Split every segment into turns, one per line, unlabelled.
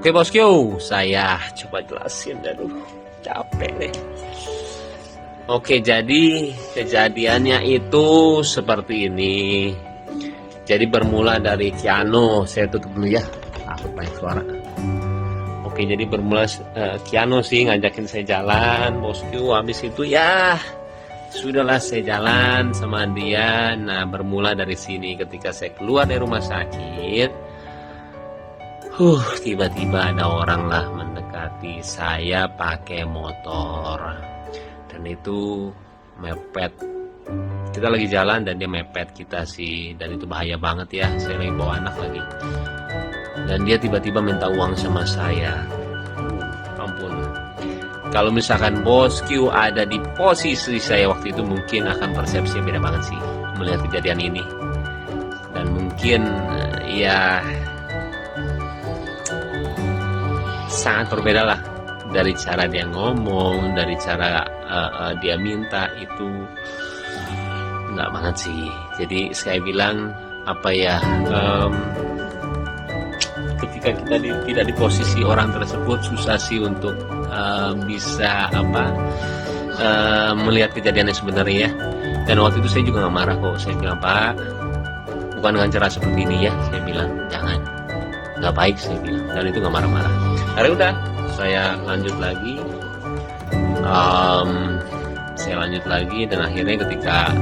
Oke bosku, saya coba jelasin dulu, capek deh. Oke, jadi kejadiannya itu seperti ini. Jadi bermula dari Kiano, saya tutup dulu ya, takut banyak suara. Oke, jadi bermula Kiano sih ngajakin saya jalan, bosku. Habis itu ya sudahlah saya jalan sama dia. Nah, bermula dari sini ketika saya keluar dari rumah sakit. Tiba-tiba ada orang lah mendekati saya pakai motor. Dan itu mepet. Kita lagi jalan dan dia mepet kita sih. Dan itu bahaya banget ya, saya lagi bawa anak lagi. Dan dia tiba-tiba minta uang sama saya. Ampun. Kalau misalkan bosku ada di posisi saya waktu itu, mungkin akan persepsi beda banget sih melihat kejadian ini. Dan mungkin ya sangat berbeda lah dari cara dia ngomong, dari cara dia minta, itu nggak banget sih. Jadi saya bilang apa ya, ketika kita tidak di posisi orang tersebut, susah sih untuk bisa melihat kejadiannya sebenarnya ya. Dan waktu itu saya juga nggak marah kok. Saya bilang, Pak, bukan dengan cara seperti ini ya. Saya bilang jangan, nggak baik, saya bilang. Dan itu nggak marah-marah. Hari udah saya lanjut lagi. Saya lanjut lagi dan akhirnya ketika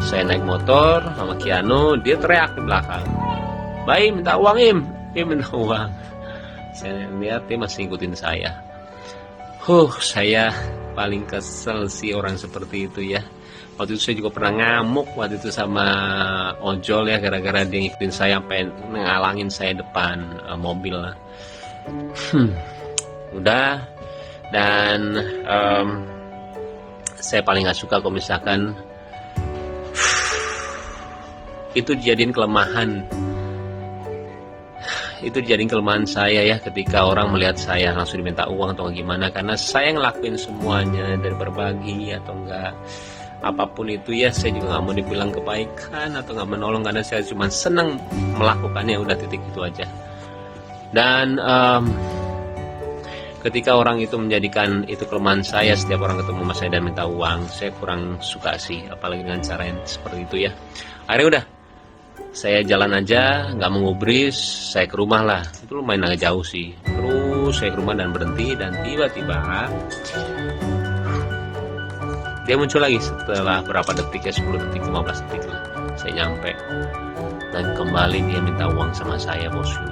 saya naik motor sama Kiano, dia teriak di belakang, "Baim, minta uang, Im." Dia minta uang. Saya lihat dia masih ngikutin saya. Saya paling kesel sih orang seperti itu ya. Waktu itu saya juga pernah ngamuk waktu itu sama ojol ya, gara-gara dia ngikutin saya sampai ngalangin saya depan mobil lah. Udah. Dan saya paling gak suka kalau misalkan itu dijadiin kelemahan. Itu dijadiin kelemahan saya ya, ketika orang melihat saya langsung diminta uang atau gimana, karena saya ngelakuin semuanya dari berbagi atau enggak apapun itu ya. Saya juga nggak mau dibilang kebaikan atau nggak menolong, karena saya cuma senang melakukannya, udah titik itu aja. Dan ketika orang itu menjadikan itu kelemahan saya, setiap orang ketemu sama saya dan minta uang, saya kurang suka sih, apalagi dengan cara yang seperti itu ya. Akhirnya udah, saya jalan aja, nggak mengubris, saya ke rumah lah. Itu lumayan agak jauh sih. Terus saya ke rumah dan berhenti, dan tiba-tiba dia muncul lagi setelah berapa detik ya, 10 detik, 15 detik lah. Saya nyampe dan kembali dia minta uang sama saya, bosku.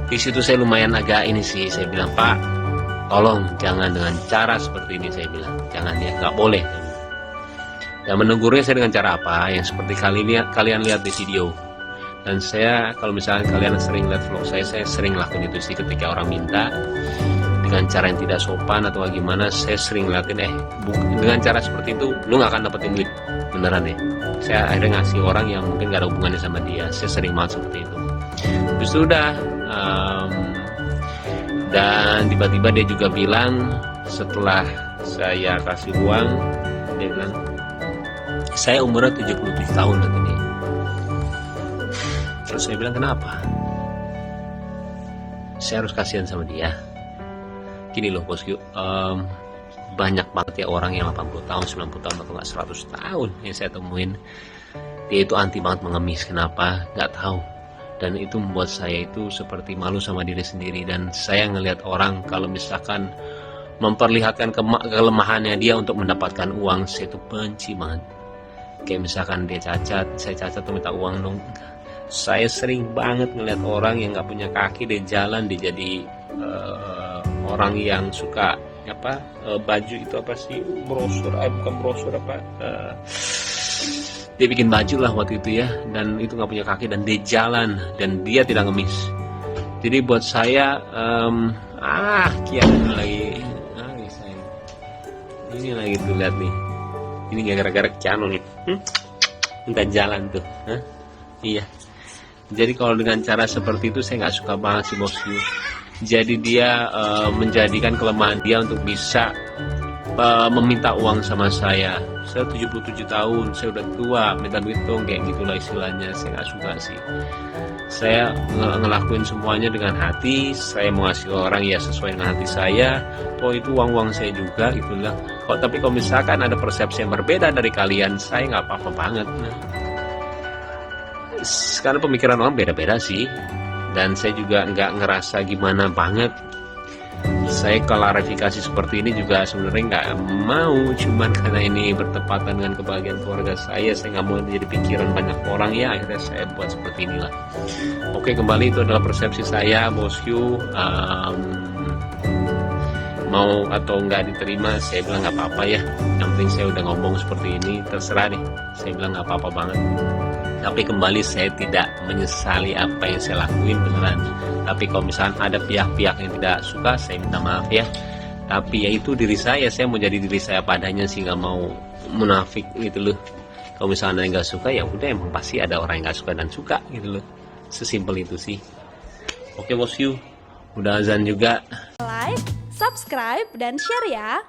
Di situ saya lumayan agak ini sih, saya bilang, "Pak, tolong jangan dengan cara seperti ini," saya bilang. "Jangan ya, nggak boleh." Dan menegurnya saya dengan cara apa? Yang seperti kalian lihat di video. Dan saya, kalau misalnya kalian sering lihat vlog saya sering lakukan itu sih. Ketika orang minta dengan cara yang tidak sopan atau gimana, saya sering ngeliatin, dengan cara seperti itu lu gak akan dapetin duit beneran ya. Saya akhirnya ngasih orang yang mungkin gak ada hubungannya sama dia. Saya sering banget seperti itu. Terus udah, dan tiba-tiba dia juga bilang, setelah saya kasih uang, dia bilang, "Saya umurnya 77 tahun," kata dia. Terus saya bilang, "Kenapa?" Saya harus kasihan sama dia. Gini loh bosku, banyak banget ya orang yang 80 tahun, 90 tahun, atau nggak 100 tahun yang saya temuin. Dia itu anti banget mengemis. Kenapa? Nggak tahu. Dan itu membuat saya itu seperti malu sama diri sendiri. Dan saya ngelihat orang kalau misalkan memperlihatkan kelemahannya dia untuk mendapatkan uang, saya itu benci banget. Kayak misalkan dia cacat, saya cacat tuh minta uang dong. Saya sering banget ngeliat orang yang nggak punya kaki, dia jalan, dia jadi orang yang suka baju itu apa sih, brosur, bukan brosur dia bikin baju lah waktu itu ya, dan itu nggak punya kaki dan dia jalan dan dia tidak ngemis. Jadi buat saya kian lagi saya ini lagi tuh, lihat nih, ini gara-gara Kiano nih, minta jalan tuh. Iya. Jadi kalau dengan cara seperti itu saya nggak suka banget sih bosku. Jadi dia menjadikan kelemahan dia untuk bisa meminta uang sama saya. saya 77 tahun, saya udah tua, minta duit dong, kayak gitulah istilahnya. Saya nggak suka sih. Saya ngelakuin semuanya dengan hati, saya mau ngasih orang ya sesuai dengan hati saya. Oh itu uang saya juga, itulah. Tapi kalau misalkan ada persepsi yang berbeda dari kalian, saya nggak apa-apa banget. Karena pemikiran orang beda-beda sih, dan saya juga nggak ngerasa gimana banget. Saya klarifikasi seperti ini juga sebenarnya nggak mau, cuman karena ini bertepatan dengan kebahagiaan keluarga saya nggak mau jadi pikiran banyak orang ya, akhirnya saya buat seperti inilah. Oke, kembali itu adalah persepsi saya, bosku. Mau atau nggak diterima, saya bilang nggak apa-apa ya. Yang penting saya udah ngomong seperti ini, terserah deh. Saya bilang nggak apa-apa banget. Tapi kembali saya tidak menyesali apa yang saya lakuin beneran. Tapi kalau misalnya ada pihak-pihak yang tidak suka, saya minta maaf ya. Tapi ya itu diri saya mau jadi diri saya padanya sih, nggak mau munafik gitu loh. Kalau misalnya nggak suka ya udah, emang pasti ada orang yang nggak suka dan suka gitu loh. Sesimpel itu sih. Oke bosku, udah azan juga.
Like, subscribe, dan share ya.